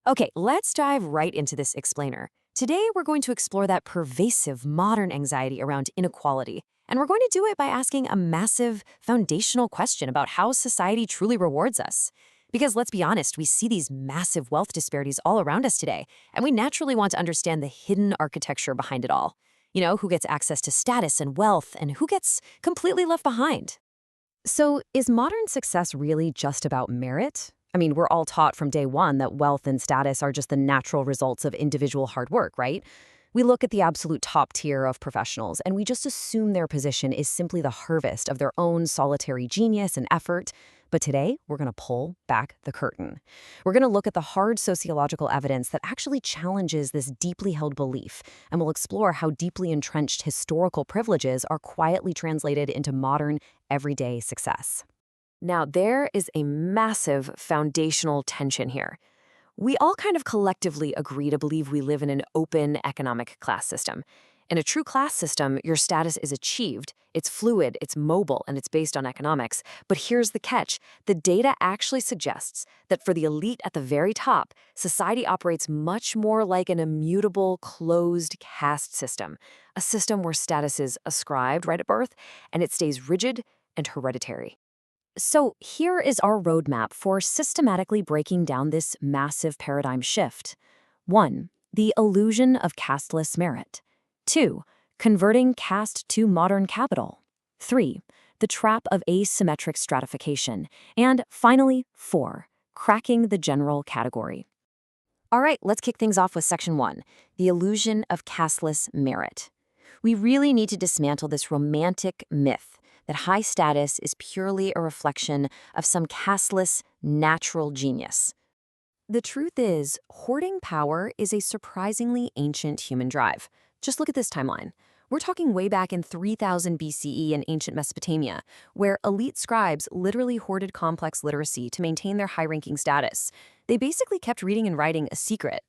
Okay, let's dive right into this explainer. Today, we're going to explore that pervasive modern anxiety around inequality. And we're going to do it by asking a massive foundational question about how society truly rewards us. Because let's be honest, we see these massive wealth disparities all around us today, and we naturally want to understand the hidden architecture behind it all. You know, who gets access to status and wealth, and who gets completely left behind. So, is modern success really just about merit? I mean, we're all taught from day one that wealth and status are just the natural results of individual hard work, right? We look at the absolute top tier of professionals and we just assume their position is simply the harvest of their own solitary genius and effort. But today, we're going to pull back the curtain. We're going to look at the hard sociological evidence that actually challenges this deeply held belief, and we'll explore how deeply entrenched historical privileges are quietly translated into modern, everyday success. Now, there is a massive foundational tension here. We all kind of collectively agree to believe we live in an open economic class system. In a true class system, your status is achieved, it's fluid, it's mobile, and it's based on economics. But here's the catch. The data actually suggests that for the elite at the very top, society operates much more like an immutable, closed caste system, a system where status is ascribed right at birth, and it stays rigid and hereditary. So here is our roadmap for systematically breaking down this massive paradigm shift. 1. The illusion of casteless merit. 2. Converting caste to modern capital. 3. The trap of asymmetric stratification. And finally, 4. Cracking the general category. All right, let's kick things off with Section 1, the illusion of casteless merit. We really need to dismantle this romantic myth that high status is purely a reflection of some casteless, natural genius. The truth is, hoarding power is a surprisingly ancient human drive. Just look at this timeline. We're talking way back in 3000 BCE in ancient Mesopotamia, where elite scribes literally hoarded complex literacy to maintain their high-ranking status. They basically kept reading and writing a secret.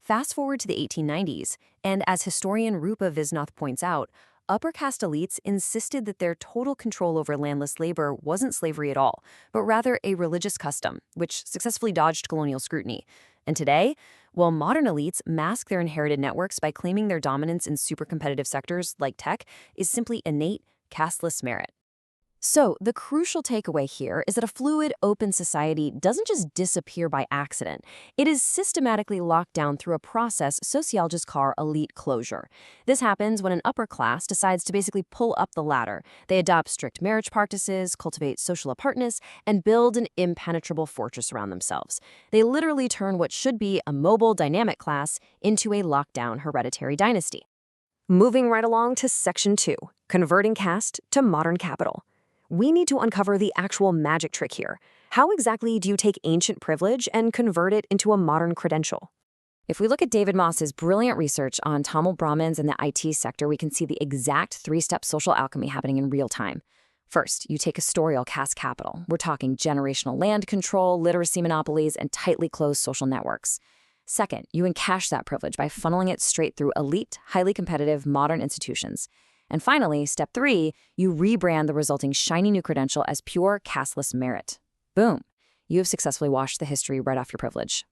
Fast forward to the 1890s, and as historian Rupa Visnoth points out, upper caste elites insisted that their total control over landless labor wasn't slavery at all, but rather a religious custom, which successfully dodged colonial scrutiny. And today, well, modern elites mask their inherited networks by claiming their dominance in super competitive sectors like tech is simply innate, casteless merit. So, the crucial takeaway here is that a fluid, open society doesn't just disappear by accident. It is systematically locked down through a process sociologists call elite closure. This happens when an upper class decides to basically pull up the ladder. They adopt strict marriage practices, cultivate social apartness, and build an impenetrable fortress around themselves. They literally turn what should be a mobile, dynamic class into a lockdown hereditary dynasty. Moving right along to Section 2, converting caste to modern capital. We need to uncover the actual magic trick here. How exactly do you take ancient privilege and convert it into a modern credential? If we look at David Moss's brilliant research on Tamil Brahmins and the IT sector, we can see the exact three-step social alchemy happening in real time. First, you take authorial caste capital. We're talking generational land control, literacy monopolies, and tightly closed social networks. Second, you encash that privilege by funneling it straight through elite, highly competitive, modern institutions. And finally, step 3, you rebrand the resulting shiny new credential as pure casteless merit. Boom. You have successfully washed the history right off your privilege.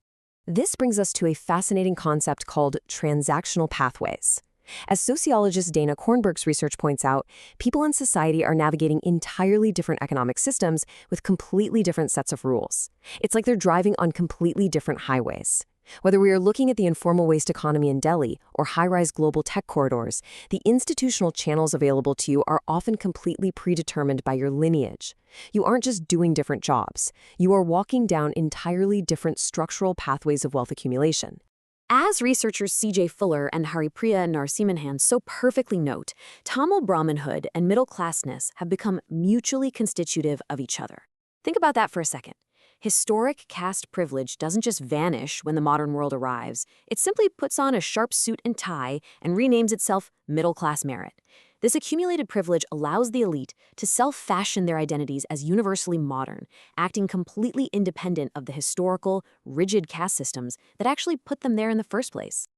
This brings us to a fascinating concept called transactional pathways. As sociologist Dana Kornberg's research points out, people in society are navigating entirely different economic systems with completely different sets of rules. It's like they're driving on completely different highways. Whether we are looking at the informal waste economy in Delhi or high-rise global tech corridors, the institutional channels available to you are often completely predetermined by your lineage. You aren't just doing different jobs. You are walking down entirely different structural pathways of wealth accumulation. As researchers C.J. Fuller and Haripriya Narasimhan so perfectly note, Tamil Brahminhood and middle-classness have become mutually constitutive of each other. Think about that for a second. Historic caste privilege doesn't just vanish when the modern world arrives. It simply puts on a sharp suit and tie and renames itself middle-class merit. This accumulated privilege allows the elite to self-fashion their identities as universally modern, acting completely independent of the historical, rigid caste systems that actually put them there in the first place.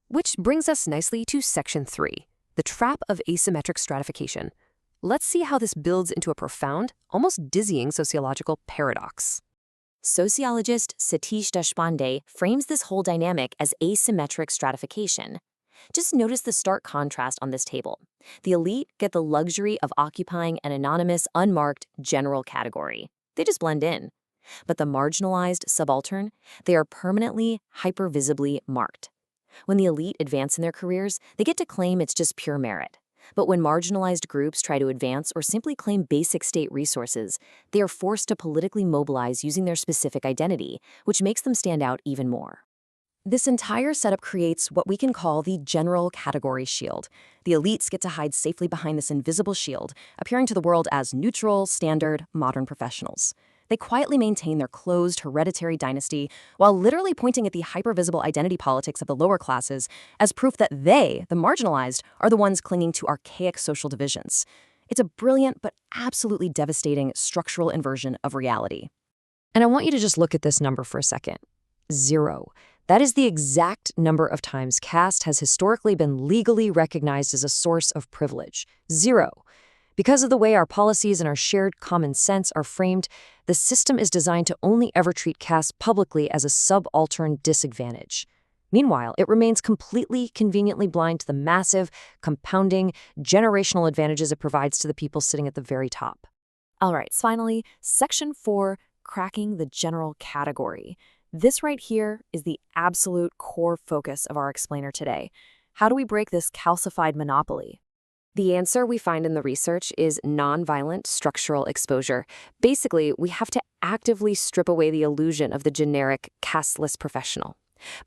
Which brings us nicely to Section 3, the trap of asymmetric stratification. Let's see how this builds into a profound, almost dizzying sociological paradox. Sociologist Satish Deshpande frames this whole dynamic as asymmetric stratification. Just notice the stark contrast on this table. The elite get the luxury of occupying an anonymous, unmarked, general category. They just blend in. But the marginalized subaltern, they are permanently, hypervisibly marked. When the elite advance in their careers, they get to claim it's just pure merit. But when marginalized groups try to advance or simply claim basic state resources, they are forced to politically mobilize using their specific identity, which makes them stand out even more. This entire setup creates what we can call the general category shield. The elites get to hide safely behind this invisible shield, appearing to the world as neutral, standard, modern professionals. They quietly maintain their closed, hereditary dynasty while literally pointing at the hypervisible identity politics of the lower classes as proof that they, the marginalized, are the ones clinging to archaic social divisions. It's a brilliant but absolutely devastating structural inversion of reality. And I want you to just look at this number for a second. 0. That is the exact number of times caste has historically been legally recognized as a source of privilege. 0. Because of the way our policies and our shared common sense are framed, the system is designed to only ever treat caste publicly as a subaltern disadvantage. Meanwhile, it remains completely conveniently blind to the massive, compounding, generational advantages it provides to the people sitting at the very top. All right, finally, Section 4, cracking the general category. This right here is the absolute core focus of our explainer today. How do we break this calcified monopoly? The answer we find in the research is nonviolent structural exposure. Basically, we have to actively strip away the illusion of the generic casteless professional.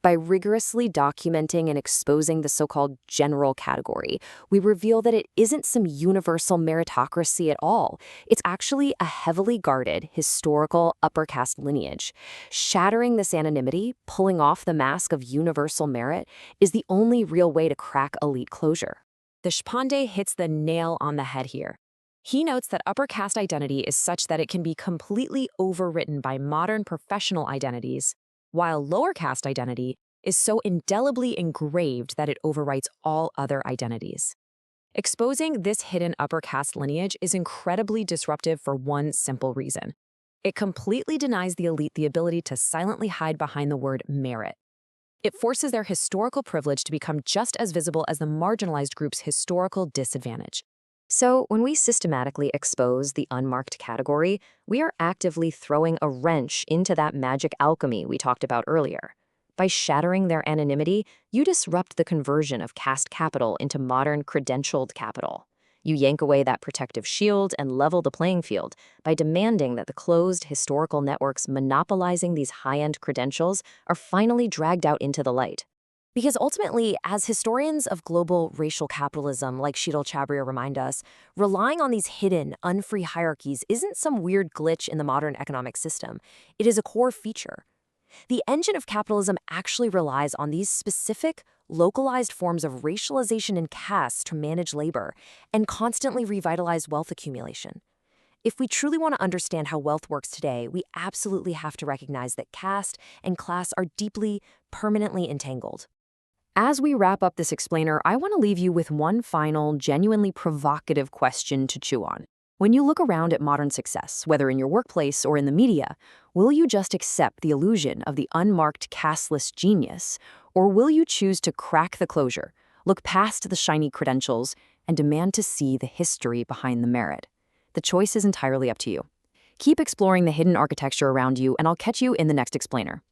By rigorously documenting and exposing the so-called general category, we reveal that it isn't some universal meritocracy at all. It's actually a heavily guarded, historical upper caste lineage. Shattering this anonymity, pulling off the mask of universal merit, is the only real way to crack elite closure. Deshpande hits the nail on the head here. He notes that upper caste identity is such that it can be completely overwritten by modern professional identities, while lower caste identity is so indelibly engraved that it overwrites all other identities. Exposing this hidden upper caste lineage is incredibly disruptive for one simple reason. It completely denies the elite the ability to silently hide behind the word merit. It forces their historical privilege to become just as visible as the marginalized group's historical disadvantage. So, when we systematically expose the unmarked category, we are actively throwing a wrench into that magic alchemy we talked about earlier. By shattering their anonymity, you disrupt the conversion of caste capital into modern credentialed capital. You yank away that protective shield and level the playing field by demanding that the closed historical networks monopolizing these high-end credentials are finally dragged out into the light. Because ultimately, as historians of global racial capitalism like Sheetal Chabria remind us, relying on these hidden, unfree hierarchies isn't some weird glitch in the modern economic system. It is a core feature. The engine of capitalism actually relies on these specific, localized forms of racialization and caste to manage labor and constantly revitalize wealth accumulation. If we truly want to understand how wealth works today, we absolutely have to recognize that caste and class are deeply, permanently entangled. As we wrap up this explainer, I want to leave you with one final, genuinely provocative question to chew on. When you look around at modern success, whether in your workplace or in the media, will you just accept the illusion of the unmarked casteless genius, or will you choose to crack the closure, look past the shiny credentials, and demand to see the history behind the merit? The choice is entirely up to you. Keep exploring the hidden architecture around you, and I'll catch you in the next explainer.